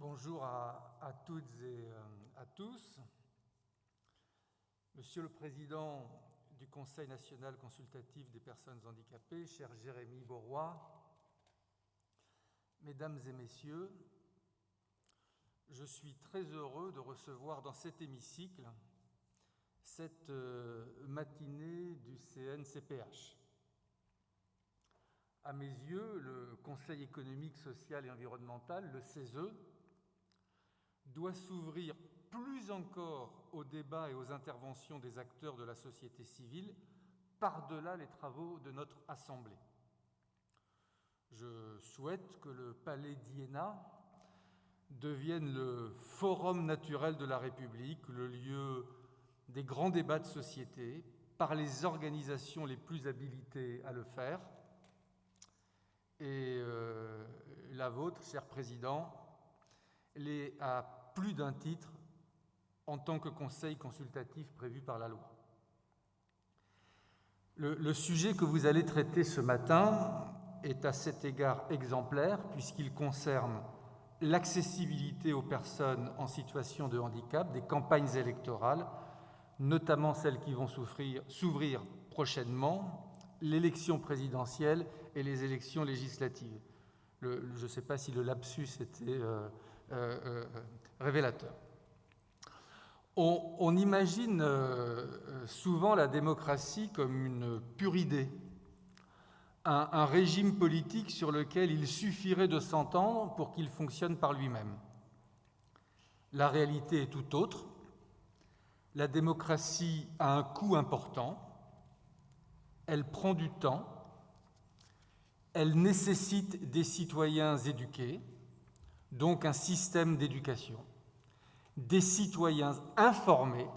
Bonjour à toutes et à tous. Monsieur le Président du Conseil national consultatif des personnes handicapées, cher Jérémy Bauroy, Mesdames et Messieurs, je suis très heureux de recevoir dans cet hémicycle cette matinée du CNCPH. À mes yeux, le Conseil économique, social et environnemental, le CESE, doit s'ouvrir plus encore aux débats et aux interventions des acteurs de la société civile par-delà les travaux de notre Assemblée. Je souhaite que le Palais d'Iéna devienne le forum naturel de la République, le lieu des grands débats de société, par les organisations les plus habilitées à le faire. Et la vôtre, cher Président, l'est à plus d'un titre en tant que conseil consultatif prévu par la loi. Le sujet que vous allez traiter ce matin est à cet égard exemplaire puisqu'il concerne l'accessibilité aux personnes en situation de handicap des campagnes électorales, notamment celles qui vont s'ouvrir prochainement, l'élection présidentielle et les élections législatives. Je ne sais pas si le lapsus était révélateur. On imagine souvent la démocratie comme une pure idée, un régime politique sur lequel il suffirait de s'entendre pour qu'il fonctionne par lui-même. La réalité est tout autre. La démocratie a un coût important, elle prend du temps, elle nécessite des citoyens éduqués, donc un système d'éducation, des citoyens informés,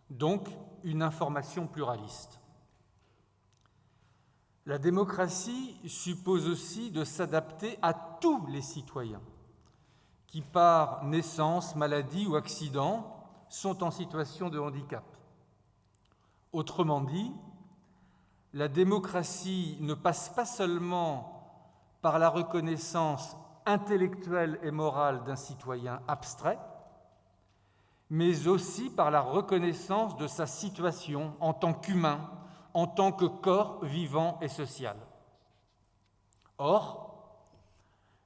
donc une information pluraliste. La démocratie suppose aussi de s'adapter à tous les citoyens qui, par naissance, maladie ou accident, sont en situation de handicap. Autrement dit, la démocratie ne passe pas seulement par la reconnaissance intellectuelle et morale d'un citoyen abstrait, mais aussi par la reconnaissance de sa situation en tant qu'humain, en tant que corps vivant et social. Or,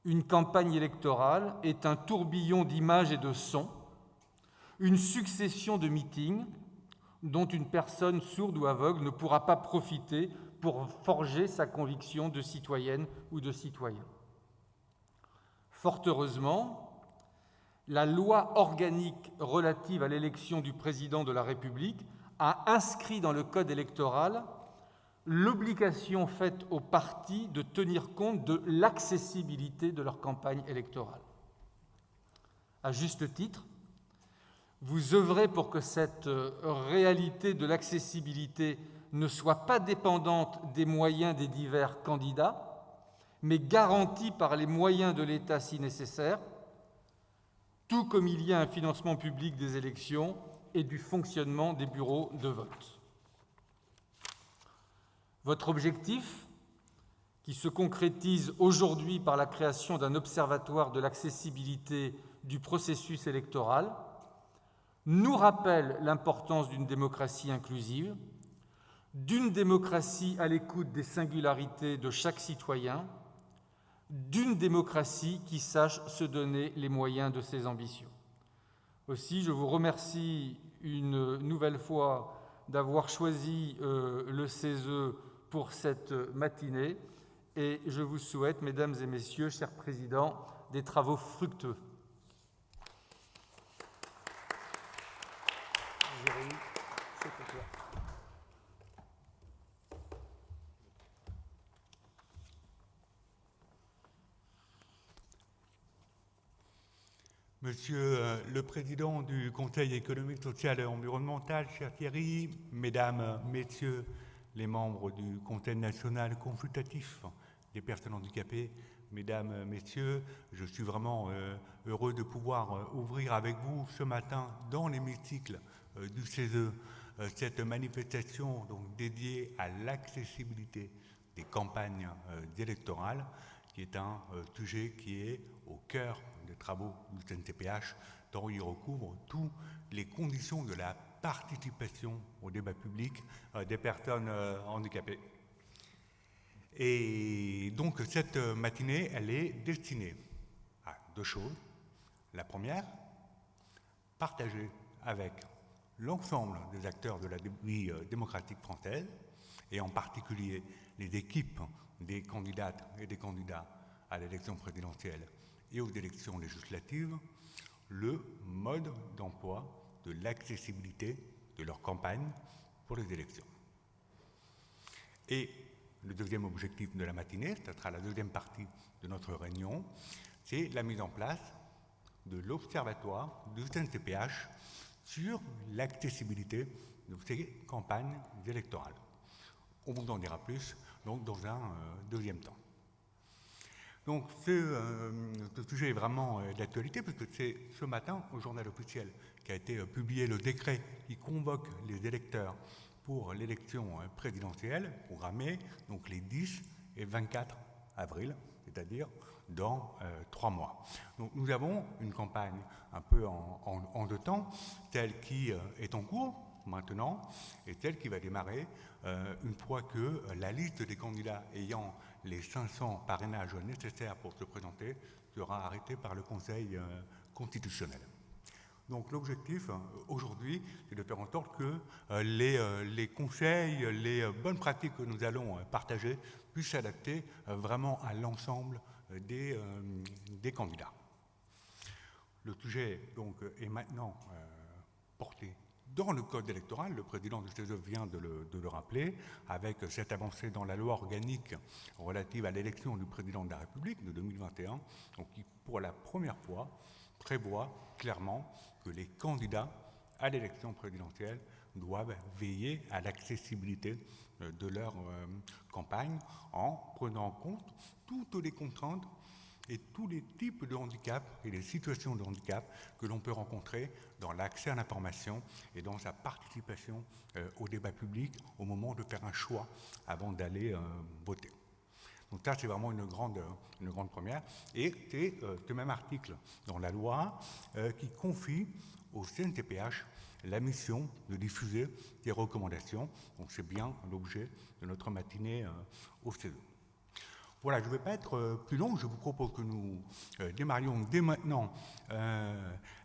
une campagne électorale est un tourbillon d'images et de sons, une succession de meetings dont une personne sourde ou aveugle ne pourra pas profiter pour forger sa conviction de citoyenne ou de citoyen. Fort heureusement, la loi organique relative à l'élection du président de la République a inscrit dans le code électoral l'obligation faite aux partis de tenir compte de l'accessibilité de leur campagne électorale. À juste titre, vous œuvrez pour que cette réalité de l'accessibilité ne soit pas dépendante des moyens des divers candidats, mais garantie par les moyens de l'État si nécessaire, tout comme il y a un financement public des élections et du fonctionnement des bureaux de vote. Votre objectif, qui se concrétise aujourd'hui par la création d'un observatoire de l'accessibilité du processus électoral, nous rappelle l'importance d'une démocratie inclusive, d'une démocratie à l'écoute des singularités de chaque citoyen, d'une démocratie qui sache se donner les moyens de ses ambitions. Aussi, je vous remercie une nouvelle fois d'avoir choisi le CESE pour cette matinée et je vous souhaite, Mesdames et Messieurs, chers présidents, des travaux fructueux. Jérémy, c'est pour toi. Monsieur le Président du Conseil économique, social et environnemental, cher Thierry, Mesdames, Messieurs les membres du Conseil national consultatif des personnes handicapées, Mesdames, Messieurs, je suis vraiment heureux de pouvoir ouvrir avec vous ce matin dans l'hémicycle du CESE cette manifestation donc, dédiée à l'accessibilité des campagnes électorales qui est un sujet qui est au cœur des travaux du CNCPH, dont il recouvre toutes les conditions de la participation au débat public des personnes handicapées. Et donc cette matinée, elle est destinée à deux choses. La première, partager avec l'ensemble des acteurs de la vie démocratique française, et en particulier les équipes des candidates et des candidats à l'élection présidentielle et aux élections législatives, le mode d'emploi de l'accessibilité de leur campagne pour les élections. Et le deuxième objectif de la matinée, ce sera la deuxième partie de notre réunion, c'est la mise en place de l'observatoire du CNCPH sur l'accessibilité de ces campagnes électorales. On vous en dira plus donc, dans un deuxième temps. Donc ce sujet est vraiment d'actualité puisque c'est ce matin au journal officiel qu'a été publié le décret qui convoque les électeurs pour l'élection présidentielle programmée donc les 10 et 24 avril, c'est-à-dire dans 3 mois. Donc nous avons une campagne un peu en deux temps, celle qui est en cours maintenant et celle qui va démarrer une fois que la liste des candidats ayant les 500 parrainages nécessaires pour se présenter sera arrêtée par le Conseil constitutionnel. Donc l'objectif aujourd'hui, c'est de faire en sorte que les conseils, les bonnes pratiques que nous allons partager puissent s'adapter vraiment à l'ensemble des candidats. Le sujet donc, est maintenant porté dans le code électoral, le président du CESE vient de le rappeler, avec cette avancée dans la loi organique relative à l'élection du président de la République de 2021, donc qui pour la première fois prévoit clairement que les candidats à l'élection présidentielle doivent veiller à l'accessibilité de leur campagne en prenant en compte toutes les contraintes et tous les types de handicap et les situations de handicap que l'on peut rencontrer dans l'accès à l'information et dans sa participation au débat public au moment de faire un choix avant d'aller voter. Donc ça, c'est vraiment une grande première. Et c'est ce même article dans la loi qui confie au CNCPH la mission de diffuser des recommandations. Donc c'est bien l'objet de notre matinée au CESE. Voilà, je ne vais pas être plus long, je vous propose que nous démarrions dès maintenant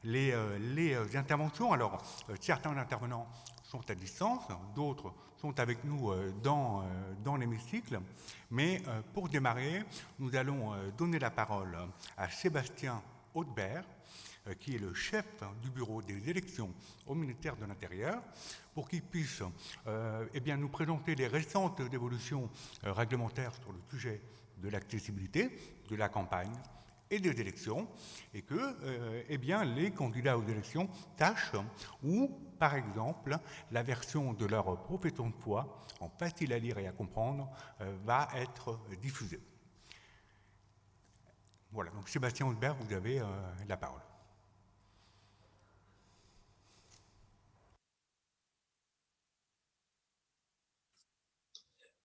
les interventions. Alors, certains intervenants sont à distance, d'autres sont avec nous dans l'hémicycle, mais pour démarrer, nous allons donner la parole à Sébastien Haudebert, qui est le chef du bureau des élections au ministère de l'Intérieur, pour qu'il puisse nous présenter les récentes évolutions réglementaires sur le sujet de l'accessibilité, de la campagne et des élections, et que les candidats aux élections sachent où, par exemple, la version de leur profession de foi, en facile à lire et à comprendre, va être diffusée. Voilà, donc Sébastien Haudebert, vous avez la parole.